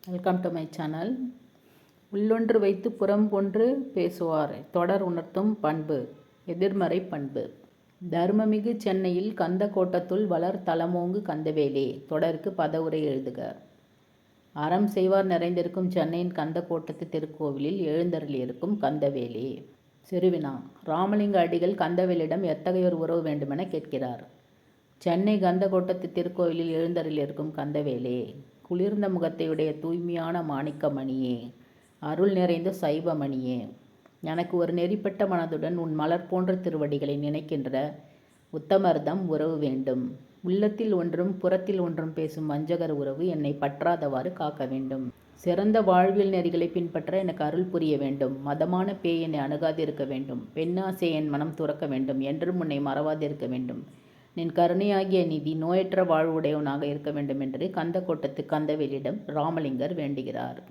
Welcome to my channel. உள்ளொன்று வைத்து புறம் ஒன்று பேசுவார் தொடர் உணர்த்தும் பண்பு எதிர்மறை பண்பு. தர்மமிகு சென்னையில் கந்த கோட்டத்துள் வளர் தலமோங்கு கந்தவேலே தொடருக்கு பதவுரை எழுதுக. அறம் செய்வார் நிறைந்திருக்கும் சென்னையின் கந்த கோட்டத்து திருக்கோவிலில் எழுந்தருளியிருக்கும் கந்தவேலே. சிறுவினா. ராமலிங்க அடிகள் கந்தவேலிடம் எத்தகைய ஒரு உறவு வேண்டுமென கேட்கிறார். சென்னை கந்த கோட்டத்து திருக்கோவிலில் எழுந்தருளியிருக்கும் கந்தவேலே, குளிர்ந்த முகத்தையுடைய தூய்மையான மாணிக்க மணியே, அருள் நிறைந்த சைவ மணியே, எனக்கு ஒரு நெறிப்பட்ட மனதுடன் உன் மலர் போன்ற திருவடிகளை நினைக்கின்ற உத்தமர்தம் உறவு வேண்டும். உள்ளத்தில் ஒன்றும் புறத்தில் ஒன்றும் பேசும் வஞ்சகர் உறவு என்னை பற்றாதவாறு காக்க வேண்டும். சிறந்த வாழ்வியல் நெறிகளை பின்பற்ற எனக்கு அருள் புரிய வேண்டும். மதமான பேய் என்னை அணுகாதிருக்க வேண்டும். பெண்ணாசை என் மனம் துறக்க வேண்டும். என்றும் உன்னை மறவாதிருக்க வேண்டும். நின் கருணையாகிய நிதி நோயற்ற வாழ்வுடையவனாக இருக்க வேண்டும் என்று கந்த கோட்டத்து கந்தவேலிடம் ராமலிங்கர் வேண்டுகிறார்.